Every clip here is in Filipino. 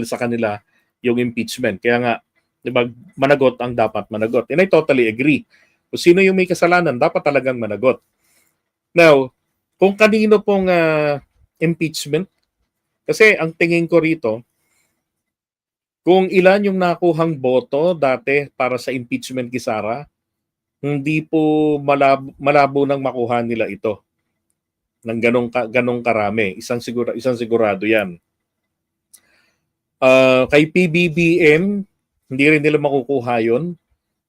sa kanila yung impeachment. Kaya nga, di ba, managot ang dapat managot. And I totally agree. Kung sino yung may kasalanan, dapat talagang managot. Now, kung kanino pong impeachment, kasi ang tingin ko rito, kung ilan yung nakuhang boto dati para sa impeachment kay Sara, hindi po malabo nang makuha nila ito ng ganong karami. Isang sigurado yan. Kay PBBM, hindi rin nila makukuha yun.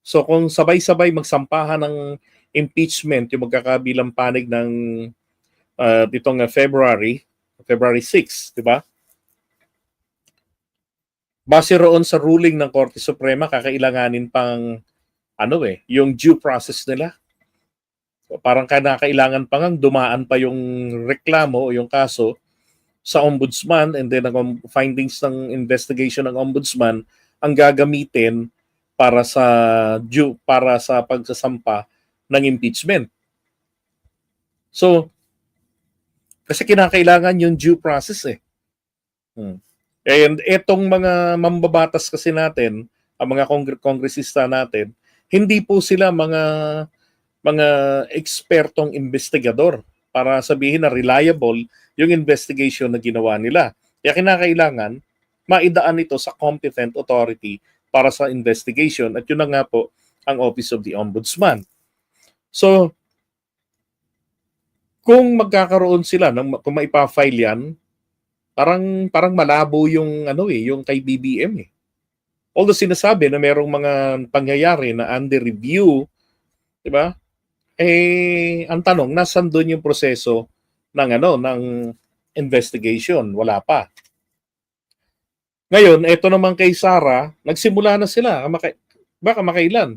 So kung sabay-sabay magsampahan ng impeachment yung magkakabilang panig ng itong February 6, di ba? Base roon sa ruling ng Korte Suprema, kakailanganin pang yung due process nila. So, parang kailangan pa ngang dumaan pa yung reklamo o yung kaso sa ombudsman, and then ang findings ng investigation ng ombudsman ang gagamitin para sa pagsasampa ng impeachment. So, kasi kinakailangan yung due process eh. And etong mga mambabatas kasi natin, ang mga kongresista natin, hindi po sila mga ekspertong investigador para sabihin na reliable yung investigation na ginawa nila. Kaya kinakailangan maidaan ito sa competent authority para sa investigation, at yun na nga po ang Office of the Ombudsman. So, kung magkakaroon sila, kung maipafile yan, parang malabo yung yung kay BBM eh. Although sinasabi na merong mga pangyayari na under review, di ba? Ang tanong, nasan doon yung proseso ng investigation? Wala pa. Ngayon, eto naman kay Sara, nagsimula na sila, baka makailan.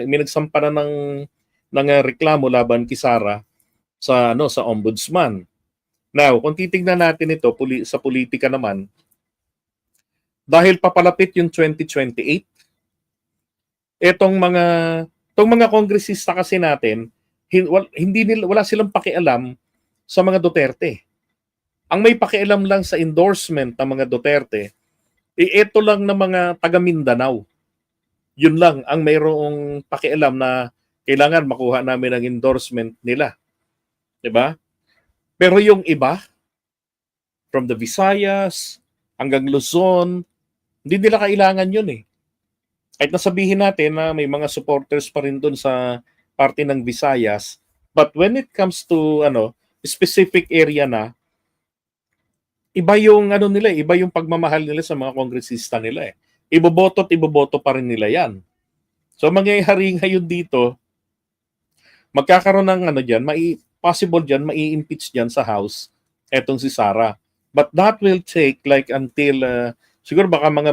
May nagsampa na ng reklamo laban kay Sara sa ombudsman. Now, kung titingnan natin ito sa politika naman, dahil papalapit yung 2028, etong mga kongresista kasi natin, wala silang pakialam sa mga Duterte. Ang may pakialam lang sa endorsement ng mga Duterte, ito lang na mga taga Mindanao. Yun lang ang mayroong pakialam na kailangan makuha namin ang endorsement nila. 'Di ba? Pero yung iba, from the Visayas hanggang Luzon, hindi nila kailangan yun eh. Kahit nasabihin natin na may mga supporters pa rin dun sa parte ng Visayas, but when it comes to specific area na, iba yung nila, iba yung pagmamahal nila sa mga kongresista nila eh. Iboboto pa rin nila yan. So mangyayari ngayon dito, magkakaroon ng possible dyan, mai-impeach dyan sa House etong si Sara. But that will take like until siguro baka mga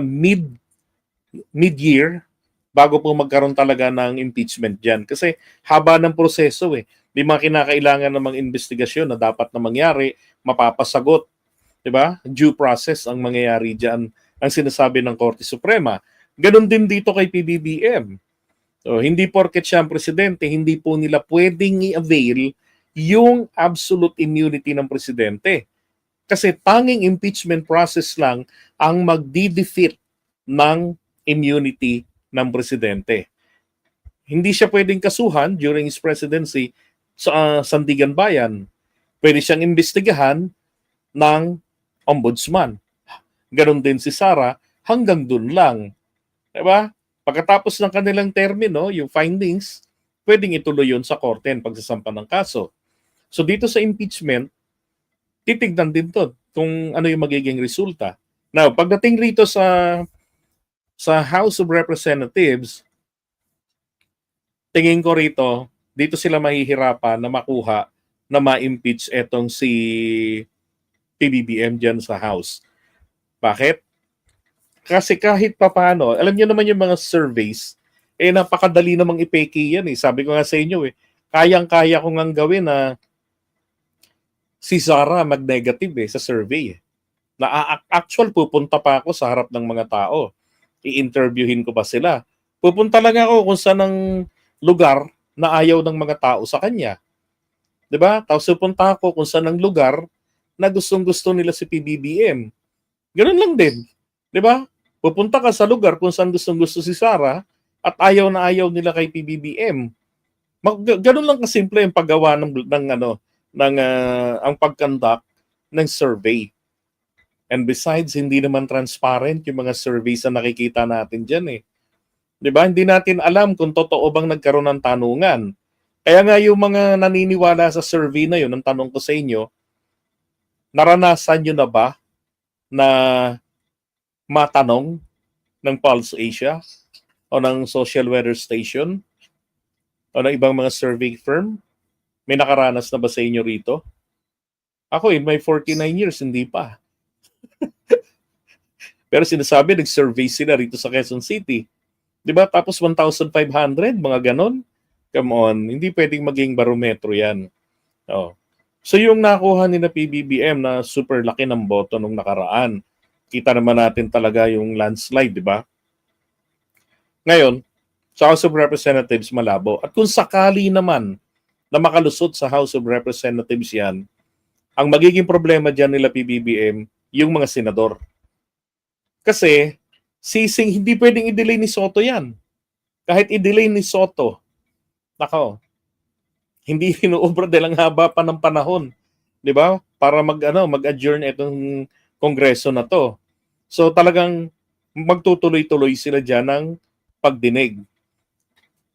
mid-year bago po magkaroon talaga ng impeachment dyan. Kasi haba ng proseso eh. May mga kinakailangan ng mga investigasyon na dapat na mangyari, mapapasagot. Diba? Due process ang mangyayari dyan, ang sinasabi ng Korte Suprema. Ganon din dito kay PBBM. So, hindi porket siya ang presidente, hindi po nila pwedeng i-avail yung absolute immunity ng presidente. Kasi tanging impeachment process lang ang magdi-defeat ng immunity ng presidente. Hindi siya pwedeng kasuhan during his presidency sa Sandigan Bayan. Pwede siyang imbestigahan ng ombudsman. Ganon din si Sara, hanggang dun lang. Diba? Pagkatapos ng kanilang termino, yung findings, pwedeng ituloy yun sa korte ang pagsasampa ng kaso. So dito sa impeachment, titignan din to kung ano yung magiging resulta. Now, pagdating rito sa House of Representatives, tingin ko rito, dito sila mahihirapan na makuha na ma-impeach etong si PBBM dyan sa House. Bakit? Kasi kahit papano, alam niyo naman yung mga surveys, napakadali namang ipeke yan eh. Sabi ko nga sa inyo kayang-kaya ko ngang gawin na si Sara mag-negative sa survey Na actual pupunta pa ako sa harap ng mga tao. I-interviewin ko pa sila. Pupunta lang ako kung saan ang lugar na ayaw ng mga tao sa kanya. 'Di ba? Tapos pupunta ako kung saan ang lugar na gustong-gusto nila si PBBM. Ganun lang din. 'Di ba? Pupunta ka sa lugar kung saan gustong-gusto si Sara at ayaw na ayaw nila kay PBBM. Gano'n lang kasimple yung paggawa ng ano, ang pag-conduct ng survey. And besides, hindi naman transparent yung mga surveys na nakikita natin diyan eh. 'Di ba? Hindi natin alam kung totoo bang nagkaroon ng tanungan. Kaya nga yung mga naniniwala sa survey na yun, ang tanong ko sa inyo, naranasan nyo na ba na matanong ng Pulse Asia o ng Social Weather Station o ng ibang mga survey firm? May nakaranas na ba sa inyo rito? Ako in my 49 years, hindi pa. Pero sinasabi, nag-survey sila rito sa Quezon City. Di ba? Tapos 1,500, mga ganon. Come on, hindi pwedeng maging barometro yan. Oh. So yung nakuha ni na PBBM na super laki ng boto nung nakaraan, kita naman natin talaga yung landslide, di ba? Ngayon, sa House of Representatives malabo. At kung sakali naman na makalusot sa House of Representatives yan, ang magiging problema dyan nila PBBM, yung mga senador. Kasi, hindi pwedeng i-delay ni Soto yan. Kahit i-delay ni Soto, nako, hindi inuubra dahil ang haba pa ng panahon, 'di ba? Para mag-adjourn itong kongreso na 'to. So talagang magtutuloy-tuloy sila diyan ng pagdinig.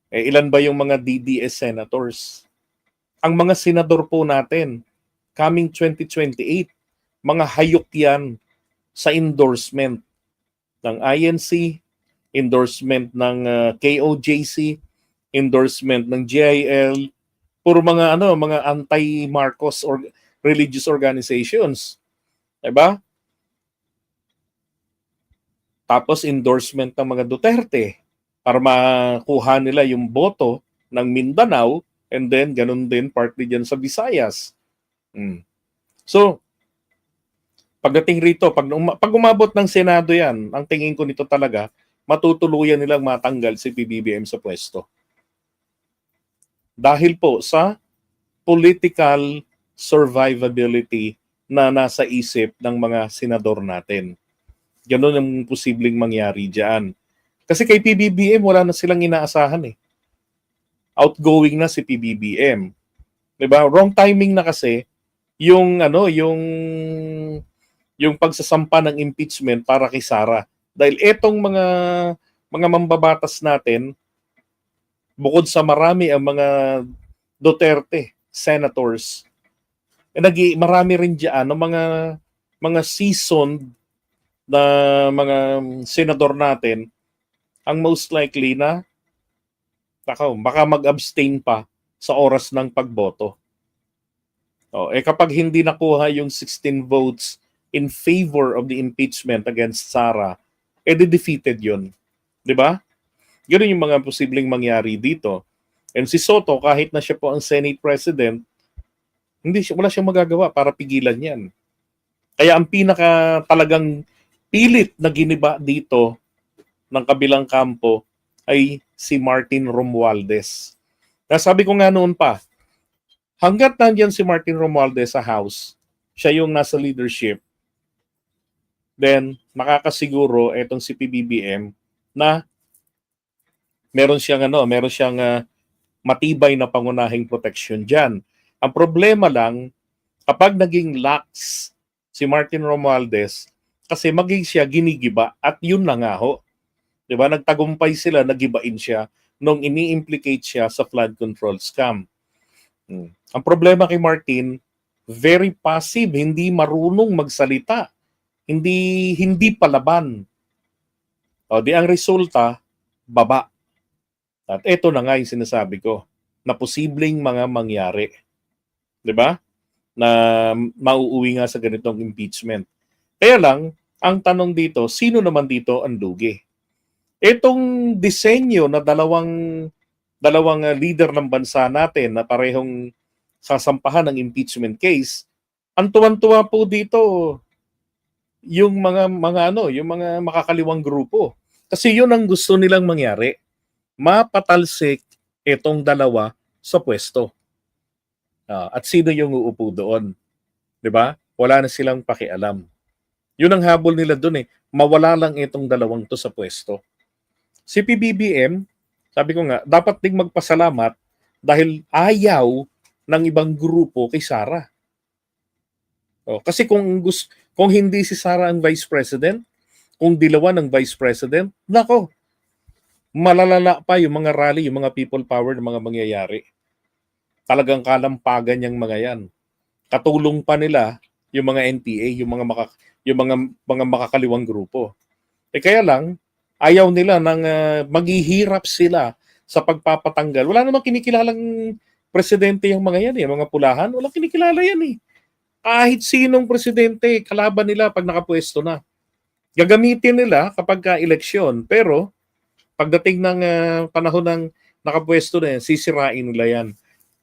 Ilan ba yung mga DDS senators? Ang mga senador po natin coming 2028, mga hayok 'yan sa endorsement ng INC, endorsement ng KOJC, endorsement ng GIL, puro mga mga anti-Marcos or religious organizations. 'Di ba? Tapos endorsement ng mga Duterte para makuha nila yung boto ng Mindanao and then ganun din partly diyan sa Visayas. So, pagdating rito, pag umabot ng Senado yan, ang tingin ko nito talaga, matutuluyan nilang matanggal si PBBM sa pwesto. Dahil po sa political survivability na nasa isip ng mga senador natin. Ganun ang posibleng mangyari dyan. Kasi kay PBBM, wala na silang inaasahan eh. Outgoing na si PBBM. Diba? Wrong timing na kasi yung yung pagsasampa ng impeachment para kay Sara. Dahil etong mga mambabatas natin, bukod sa marami ang mga Duterte senators, marami rin diyan ng mga seasoned na mga senador natin, ang most likely na baka mag-abstain pa sa oras ng pagboto. Kapag hindi nakuha yung 16 votes in favor of the impeachment against Sara, defeated yun. Di ba? Ganun yung mga posibleng mangyari dito. And si Soto, kahit na siya po ang Senate President, wala siyang magagawa para pigilan yan. Kaya ang pinaka talagang pilit na giniba dito ng kabilang kampo ay si Martin Romualdez. Sabi ko nga noon pa, hanggat nandiyan si Martin Romualdez sa House, siya yung nasa leadership, then makakasiguro etong si PBBM na meron siyang matibay na pangunahing protection diyan. Ang problema lang, kapag naging lax si Martin Romualdez, kasi maging siya ginigiba at yun na nga ho. 'Di ba? Nagtagumpay sila, nagibain siya nung ini-implicate siya sa flood control scam. Ang problema kay Martin, very passive, hindi marunong magsalita, hindi palaban. Di ang resulta, baba. At ito na nga yung sinasabi ko, na posibleng mga mangyari. 'Di ba? Na mauuwi nga sa ganitong impeachment. Kaya lang, ang tanong dito, sino naman dito ang lugi? Itong disenyo na dalawang leader ng bansa natin na parehong sasampahan ng impeachment case, ang tuwan-tuwa po dito yung mga makakaliwang grupo. Kasi yun ang gusto nilang mangyari. Mapatalsik itong dalawa sa pwesto. At sino yung uupo doon? 'Di ba? Wala na silang pakialam. Yun ang habol nila doon eh. Mawala lang itong dalawang to sa pwesto. Si PBBM, sabi ko nga, dapat ding magpasalamat dahil ayaw ng ibang grupo kay Sara. Kasi kung hindi si Sara ang Vice President, kung dilawan ng Vice President, nako, malalala pa yung mga rally, yung mga people power ng mga mangyayari. Talagang kalampagan yung mga yan. Katulong pa nila yung mga NPA, yung mga makakaliwang grupo. Kaya lang, ayaw nila nang maghihirap sila sa pagpapatanggal. Wala namang kinikilalang presidente yung mga yan, mga pulahan. Walang kinikilala yan eh. Kahit sinong presidente, kalaban nila pag nakapwesto na. Gagamitin nila kapag ka-eleksyon. Pero, pagdating ng panahon ng nakapwesto na yan, sisirain nila yan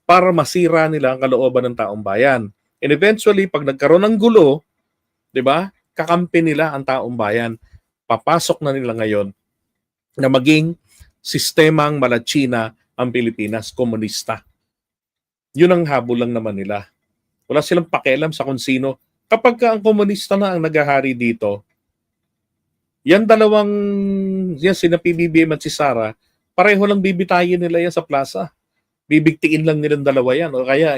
para masira nila ang kalooban ng taong bayan. And eventually, pag nagkaroon ng gulo, di ba, kakampi nila ang taong bayan. Papasok na nila ngayon na maging sistemang Malatsina ang Pilipinas, komunista. Yun ang habol lang naman nila. Wala silang pakialam sa kung sino. Kapag ang komunista na ang naghahari dito, yan sina PBBM at si Sara, pareho lang bibitayin nila yan sa plaza. Bibigtiin lang nilang dalawa yan. O kaya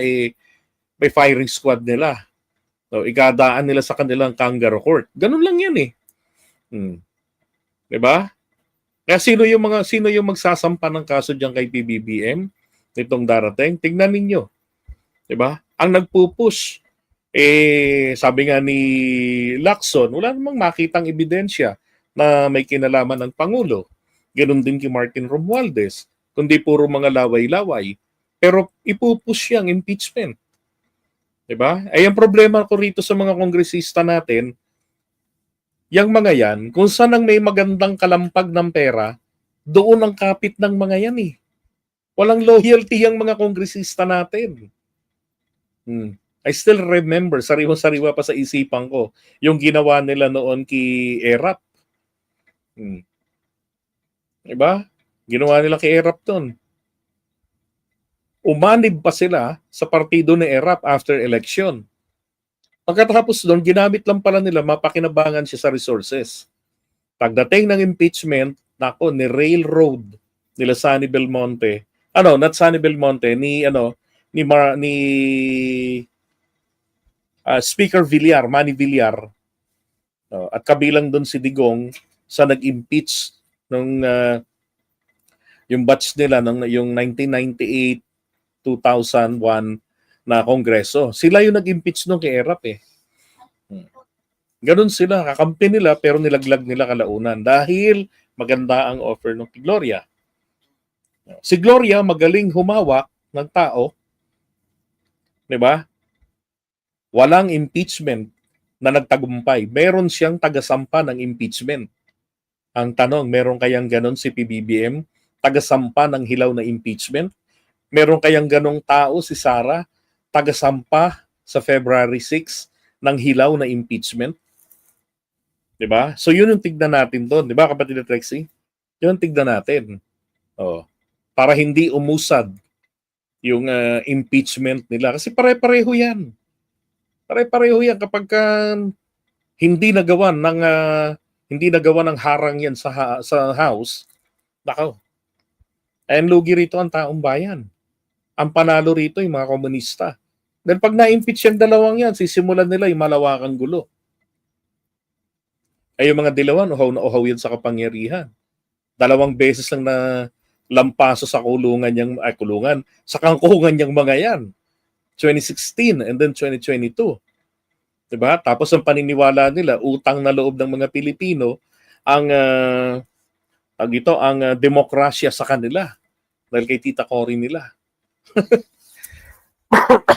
may firing squad nila. So, ikadaan nila sa kanilang kangaroo court. Ganun lang yan eh. Diba? Kaya sino yung magsasampa ng kaso diyan kay PBBM nitong darating? Tingnan ninyo. Diba? Ang nagpupush, sabi nga ni Lacson, wala namang makitang ebidensya na may kinalaman ng Pangulo. Ganun din kay Martin Romualdez, kundi puro mga laway-laway. Pero ipupush yang impeachment. Diba? Ay ang problema ko rito sa mga kongresista natin, yang mga yan, kung saan ang may magandang kalampag ng pera, doon ang kapit ng mga yan eh. Walang loyalty yung mga kongresista natin. I still remember, sariwa-sariwa pa sa isipan ko, yung ginawa nila noon kay Erap. Diba? Ginawa nila kay Erap doon. Umanib pa sila sa partido ni Erap after election. Pagkatapos doon, ginamit lang pala nila, mapakinabangan siya sa resources. Pagdating ng impeachment, ni railroad nila Sunny Belmonte. Not Sunny Belmonte, ni Speaker Villar, Manny Villar. At kabilang doon si Digong sa nag-impeach nung yung batch nila yung 1998 2001 na kongreso. Sila yung nag-impeach nung kay Erap eh. Ganun sila, kakampi nila pero nilaglag nila kalaunan dahil maganda ang offer ng Gloria. Si Gloria magaling humawak ng tao. 'Di ba? Walang impeachment na nagtagumpay. Meron siyang tagasampa ng impeachment. Ang tanong, meron kayang ganon si PBBM? Tagasampa ng hilaw na impeachment? Meron kayang ganong tao si Sara, tagasampa sa February 6 ng hilaw na impeachment? Diba? So yun yung tignan natin doon. Diba kapatid na Trexie? Yun yung tignan natin. Para hindi umusad yung impeachment nila. Kasi pare-pareho yan. Pare-pareho yan kapag hindi nagawa ng harang yan sa House. Nako. And lugi rito ang taong bayan. Ang panalo rito yung mga komunista. Then pag na-impeach yung dalawang yan, sisimulan nila yung malawakang gulo. Ay yung mga dilawan, uhaw na uhaw yan sa kapangyarihan. 2 beses lang na lampaso sa sa kangkungan yung mga yan. 2016 and then 2022. Diba? Tapos ang paniniwala nila, utang na loob ng mga Pilipino ang demokrasya sa kanila. Dahil kay Tita Cory nila.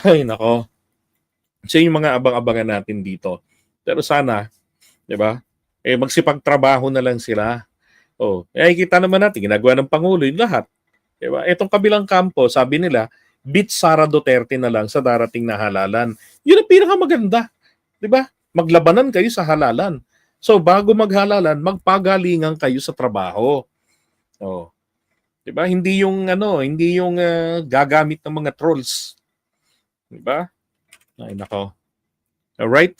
Ay, nako. So yung mga abang-abangan natin dito. Pero sana, di ba? Magsipagtrabaho na lang sila. Kita naman natin, ginagawa ng Pangulo yung lahat. Di ba? Itong kabilang kampo, sabi nila, beat Sara Duterte na lang sa darating na halalan. Yun ang pinakamaganda. Di ba? Maglabanan kayo sa halalan. So, bago maghalalan, magpagalingan kayo sa trabaho. Di ba? Hindi yung gagamit ng mga trolls. Di ba? Ay, nako. Alright?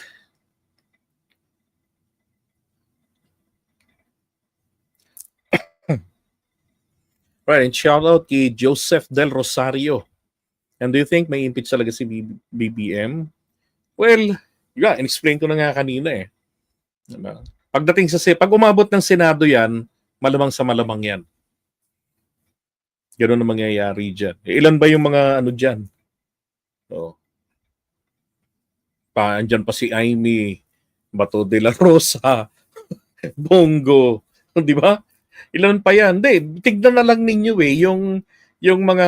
Right, and shout out kay Joseph Del Rosario. And do you think may impeach talaga si BBM? Well, yeah, in-explain ko na nga kanina eh. Diba? Pagdating sa pag umabot ng Senado yan, malamang sa malamang yan. Ganun ang mangyayari dyan. Ilan ba yung mga ano dyan? So, andyan pa si Amy, Bato de la Rosa, Bongo, di ba? Ilan pa yan? Hindi, tignan na lang ninyo yung mga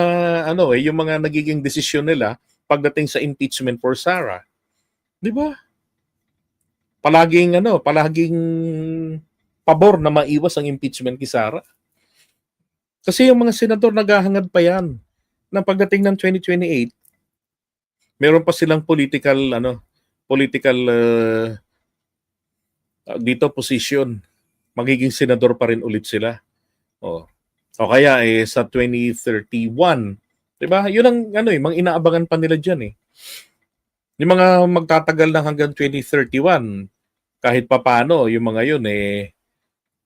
ano yung mga nagiging desisyon nila pagdating sa impeachment for Sara. Di ba? Palaging pabor na maiwas ang impeachment kay Sara. Kasi yung mga senador naghahangad pa yan na pagdating ng 2028, meron pa silang political dito position. Magiging senador pa rin ulit sila. O kaya sa 2031, 'di ba? 'Yun ang mga inaabangan pa nila diyan eh. Yung mga magtatagal na hanggang 2031, kahit papaano yung mga 'yun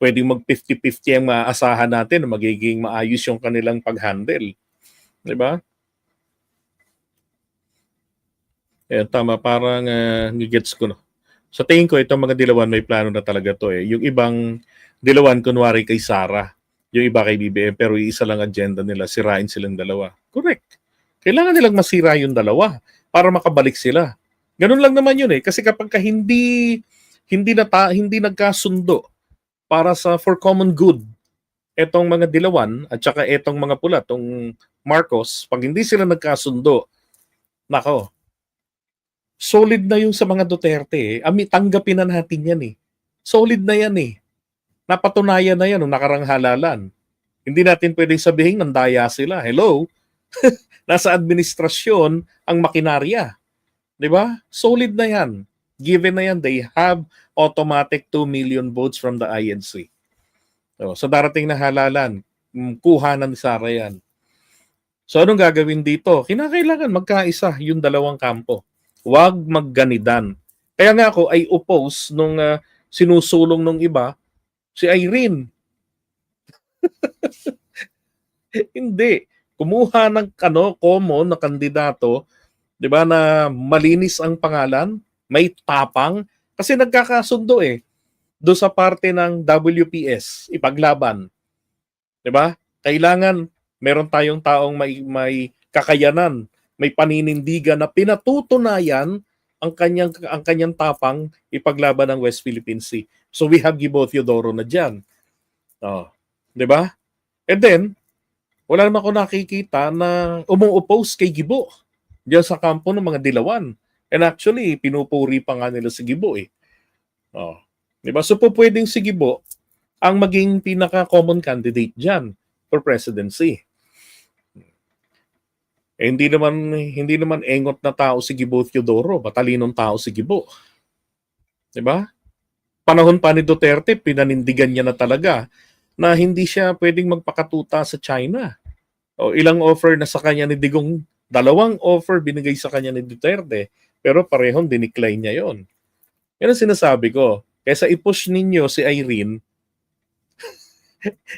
pwedeng mag 50-50 ang maaasahan natin na magiging maayos yung kanilang pag-handle. 'Di ba? Tama, parang gets ko no. Sa tingin ko, itong mga dilawan may plano na talaga to eh. Yung ibang dilawan, kunwari kay Sara, yung iba kay BBM, pero isa lang agenda nila, sirain silang dalawa. Correct. Kailangan nilang masira yung dalawa para makabalik sila. Ganun lang naman yun eh. Kasi kapag hindi nagkasundo para for common good, etong mga dilawan at saka etong mga pula, tong Marcos, pag hindi sila nagkasundo, nako, solid na yung sa mga Duterte eh. Tanggapin na natin yan eh. Solid na yan eh. Napatunayan na yan nung nakarang halalan. Hindi natin pwedeng sabihin nandaya sila. Hello? Nasa administrasyon ang makinarya. Di ba? Solid na yan. Given na yan, they have automatic 2 million votes from the INC. So, sa darating na halalan, kuhanan ni Sara yan. So, anong gagawin dito? Kinakailangan magkaisa yung dalawang kampo. Huwag magganidan. Kaya nga ako ay oppose nung sinusulong nung iba, si Irene. Hindi. Kumuha ng common na kandidato, 'di ba, na malinis ang pangalan, may tapang kasi nagkakasundo do sa parte ng WPS ipaglaban. 'Di ba? Kailangan meron tayong taong may kakayanan, may paninindigan na pinatutunayan ang kanyang tapang ipaglaban ng West Philippine Sea. So we have Gibo Teodoro na diyan. 'Di ba? And then wala naman ako nakikita na umu-oppose kay Gibo diyan sa kampo ng mga dilawan. And actually, pinupuri pa nga nila si Gibo eh. 'Di ba? So pwedeng si Gibo ang maging pinaka-common candidate diyan for presidency. Hindi naman engot na tao si Gibo Teodoro, matalinong tao si Gibo. 'Di ba? Panahon pa ni Duterte, pinanindigan niya na talaga na hindi siya pwedeng magpakatuta sa China. Ilang offer na sa kanya ni Digong, 2 offer binigay sa kanya ni Duterte, pero parehong dinecline niya 'yon. Yan ang sinasabi ko. Kaysa i-push ninyo si Irene,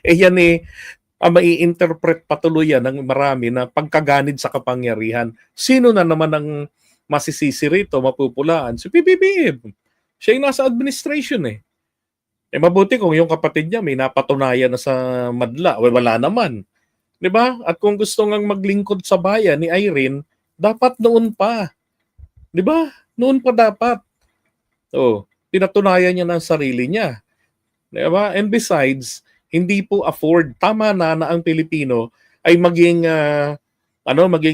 yan mai-interpret patuloy yan ng marami na pagkaganid sa kapangyarihan. Sino na naman ang masisisi rito, mapupulaan? Si PBBM. Siya yung nasa administration mabuti kung yung kapatid niya may napatunayan na sa madla. Wala naman. 'Di ba? At kung gusto ngang maglingkod sa bayan ni Irene, dapat noon pa. 'Di ba? Noon pa dapat. Pinatunayan niya ng sarili niya. 'Di ba? And besides, hindi po afford, tama na ang Pilipino ay maging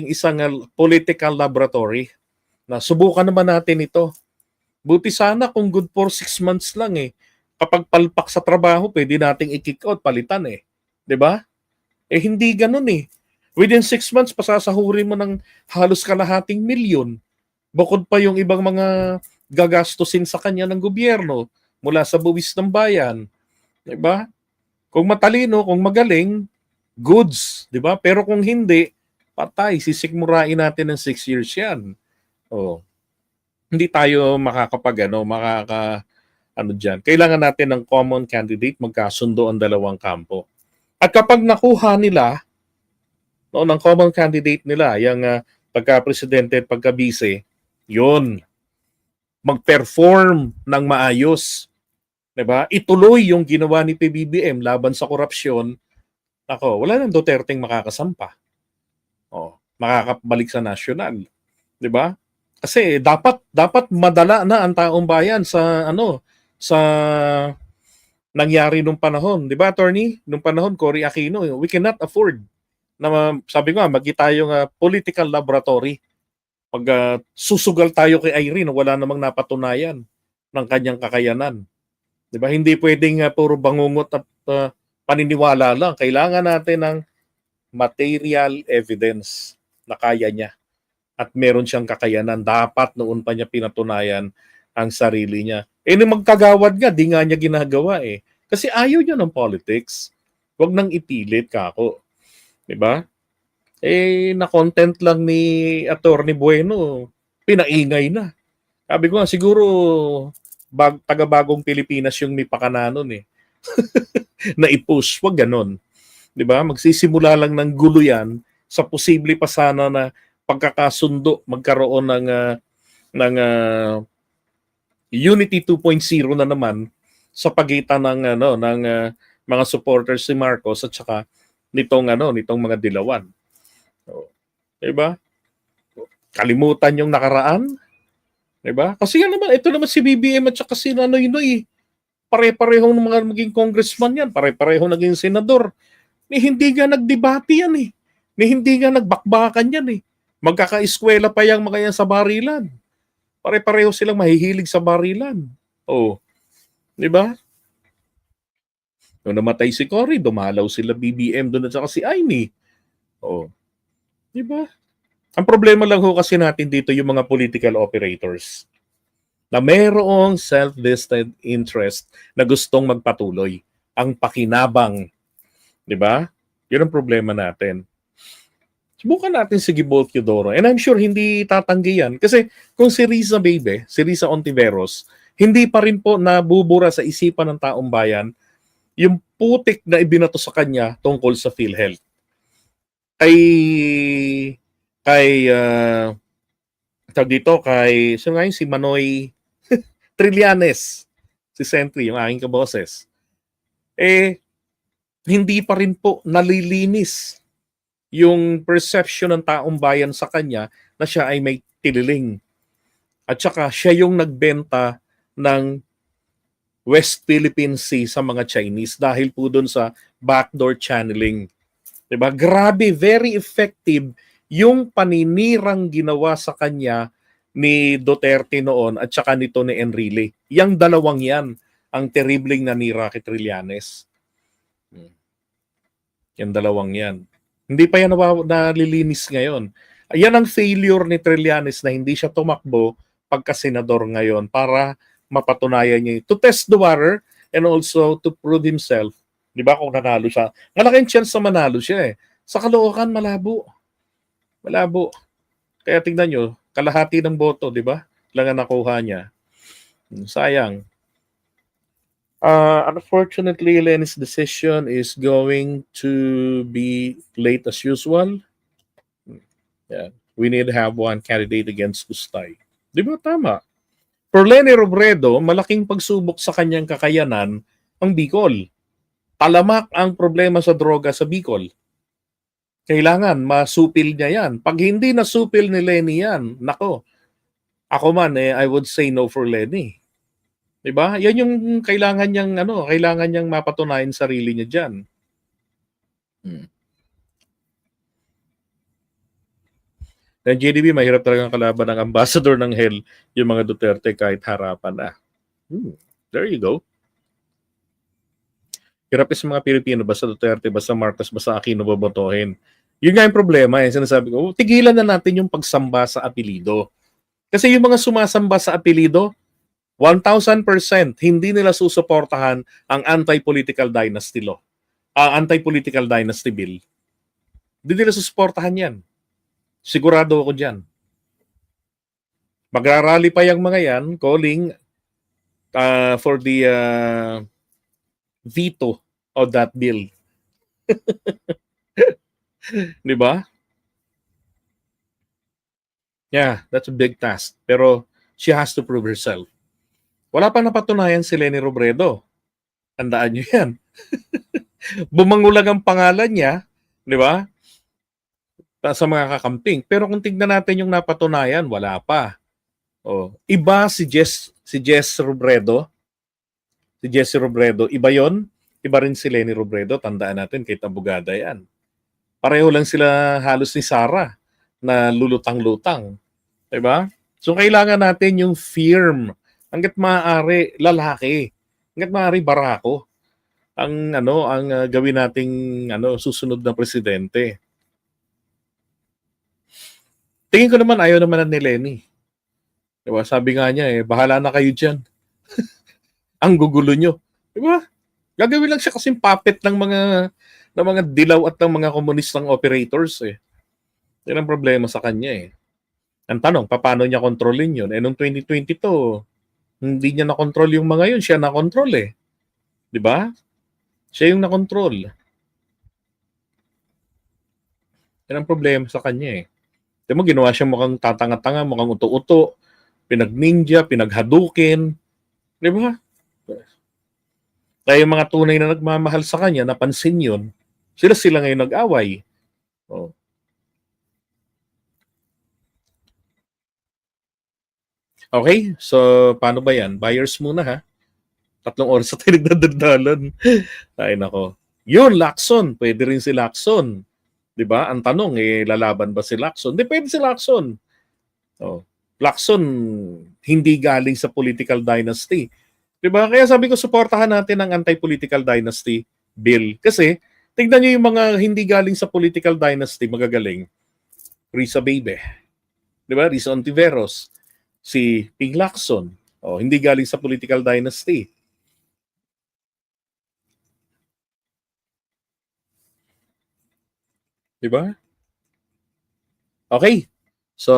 isang political laboratory. Na subukan naman natin ito. Buti sana kung good for 6 months lang Kapag palpak sa trabaho, pwede nating i-kick out, palitan 'Di ba? Hindi ganun Within 6 months, pasasahurin mo ng halos kalahating milyon. Bukod pa yung ibang mga gagastusin sa kanya ng gobyerno mula sa buwis ng bayan. 'Di ba? Kung matalino, kung magaling, goods, 'di ba? Pero kung hindi, patay, sisikmurain natin ng 6 years 'yan. Hindi tayo diyan. Kailangan natin ng common candidate, magkasundo ang dalawang kampo. At kapag nakuha nila, no, ng common candidate nila, yung pagka-presidente at pagka-vice, yun, mag-perform ng maayos. Diba? Ituloy yung ginawa ni PBBM laban sa korupsyon. Ako, wala nang Duterteng makakasampa. Makakabalik sa national. Diba? Kasi dapat madala na ang taong bayan sa sa nangyari nung panahon, 'di ba, attorney? Nung panahon Cory Aquino, we cannot afford na sabi ko nga magi tayong political laboratory. Pag susugal tayo kay Irene, wala namang napatunayan ng kanyang kakayanan. 'Di ba? Hindi pwedeng puro bangungot at paniniwala lang. Kailangan natin ng material evidence na kaya niya at meron siyang kakayanan. Dapat noon pa niya pinatunayan ang sarili niya. Nung magkagawad nga, di nga niya ginagawa eh. Kasi ayaw niya ng politics. Huwag nang ipilit, kako. Diba? Na-content lang ni Attorney Bueno, pinaingay na. Sabi ko nga, siguro taga-bagong Pilipinas yung may pakana nun eh. Na i-push, wag ganon. Diba? Magsisimula lang ng gulo yan sa posible pa sana na pagkakasundo, magkaroon ng Unity 2.0 na naman sa pagitan ng mga supporters si Marcos at saka nitong mga dilawan. So, 'di ba? Kalimutan yung nakaraan, 'di ba? Kasi naman ito naman si BBM at saka si Noynoy, pare-parehong mga maging congressman yan, pare-pareho naging senador. Hindi nga nagdebate yan eh. Hindi nga nagbakbakan yan eh. Magkaka-eskwela pa yung mga yan sa barilan. Pare-pareho silang mahihilig sa barilan. Di ba? Nung namatay si Cory, dumalaw sila BBM doon at saka si Aimee. Di ba? Ang problema lang ho kasi natin dito yung mga political operators na mayroong self-vested interest na gustong magpatuloy. Ang pakinabang. Di ba? Yun ang problema natin. Subukan natin si Gibolt Teodoro. And I'm sure hindi tatanggi yan. Kasi kung si Riza Baby, si Riza Ontiveros, hindi pa rin po nabubura sa isipan ng taong bayan yung putik na ibinato sa kanya tungkol sa PhilHealth. Si Manoy Trillanes, si Sentry, yung aking kaboses. Hindi pa rin po nalilinis yung perception ng taong bayan sa kanya na siya ay may tililing. At saka siya yung nagbenta ng West Philippine Sea sa mga Chinese dahil po doon sa backdoor channeling. Diba? Grabe, very effective yung paninirang ginawa sa kanya ni Duterte noon at saka nito ni Enrile. Yang dalawang yan ang terribling nanira kay Trillanes. Yung dalawang yan. Hindi pa yan nalilinis ngayon. Yan ang failure ni Trillanes na hindi siya tumakbo pagka-senador ngayon para mapatunayan niya to test the water and also to prove himself. Di ba kung nanalo siya? Malaking chance na manalo siya eh. Sa Caloocan, malabo. Malabo. Kaya tingnan nyo, kalahati ng boto, di ba? Lang ang nakuha niya. Sayang. Unfortunately, Lenny's decision is going to be late as usual. Yeah. We need to have one candidate against Gustay. Di ba tama? For Leni Robredo, malaking pagsubok sa kanyang kakayanan ang Bicol. Talamak ang problema sa droga sa Bicol. Kailangan masupil niya yan. Pag hindi nasupil ni Leni yan, nako, ako man, I would say no for Leni. Diba? Yan yung kailangan niyang mapatunayan sarili niya diyan. Ang JDB, mahirap talagang kalaban ng ambassador ng hell yung mga Duterte kahit harapan na. There you go. Hirap sa mga Pilipino, basta Duterte, basta Marcos, basta Aquino bobotohin. Yun nga yung problema. Sinasabi ko, tigilan na natin yung pagsamba sa apelido. Kasi yung mga sumasamba sa apelido, 1,000% hindi nila susuportahan ang anti-political dynasty law. Anti-political dynasty bill. Hindi nila susuportahan yan. Sigurado ako dyan. Magrarally pa yung mga yan calling for the veto of that bill. Di ba? Yeah, that's a big task. Pero she has to prove herself. Wala pa napatunayan si Leni Robredo. Tandaan nyo yan. Bumangulag ang pangalan niya, di ba? Sa mga kakamping. Pero kung tignan natin yung napatunayan, wala pa. Oh, iba si Jess Robredo. Si Jessie Robredo, iba yon. Iba rin si Leni Robredo. Tandaan natin, kahit abogada yan. Pareho lang sila halos ni Sara na lulutang-lutang. Diba? So, kailangan natin yung firm. Hanggat maaari, lalaki. Hanggat maaari, barako. Ang gawin nating susunod na presidente. Tingin ko naman, ayaw naman ni Leni. Diba? Sabi nga niya, bahala na kayo dyan. Ang gugulo nyo. Diba? Gagawin lang siya kasing puppet ng mga dilaw at ng mga komunistang operators. Yan ang problema sa kanya. Ang tanong, paano niya kontrolin yun? Noong 2022, hindi niya nakontrol yung mga yun. Siya nakontrol Diba? Siya yung nakontrol. Yan ang problema sa kanya Di mo, ginawa siya mukhang tatanga-tanga, mukhang uto-uto, pinag-ninja, pinag-hadukin. Di ba? Kaya yung mga tunay na nagmamahal sa kanya, napansin yun, sila ngayon nag-away. Oh. Okay, so paano ba yan? Buyers muna ha. 3 oras sa tayo nagdadagdalan. Ay nako. Yun, Lacson. Pwede rin si Lacson. Diba? Ang tanong, lalaban ba si Lacson? Hindi, pwede si Lacson. Oh. Lacson, hindi galing sa political dynasty. Diba? Kaya sabi ko, suportahan natin ang anti-political dynasty bill. Kasi, tignan nyo yung mga hindi galing sa political dynasty, magagaling. Risa Bebe. Diba? Risa Ontiveros. Si Ping Lacson. Oh, hindi galing sa political dynasty. Diba? Okay. So,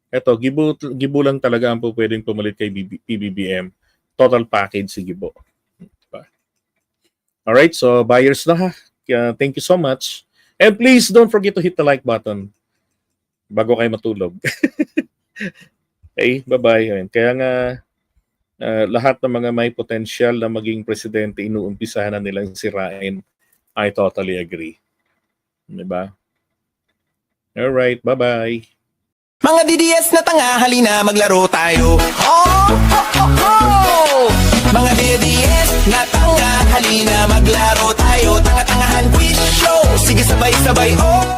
eto, Gibo lang talaga ang pwedeng pumalit kay PBBM. Total package si Gibo. Diba? Alright, so buyers na ha. Thank you so much. And please don't forget to hit the like button bago kayo matulog. Okay, bye-bye. Kaya nga, lahat ng mga may potential na maging presidente, inuumpisahan na nilang sirain. I totally agree. Diba? Alright, bye-bye. Mga DDS na tanga, halina maglaro tayo. Oh, oh, oh, oh! Mga DDS na tanga, halina maglaro tayo. Tanga-tangahan quiz show. Sige sabay-sabay, oh!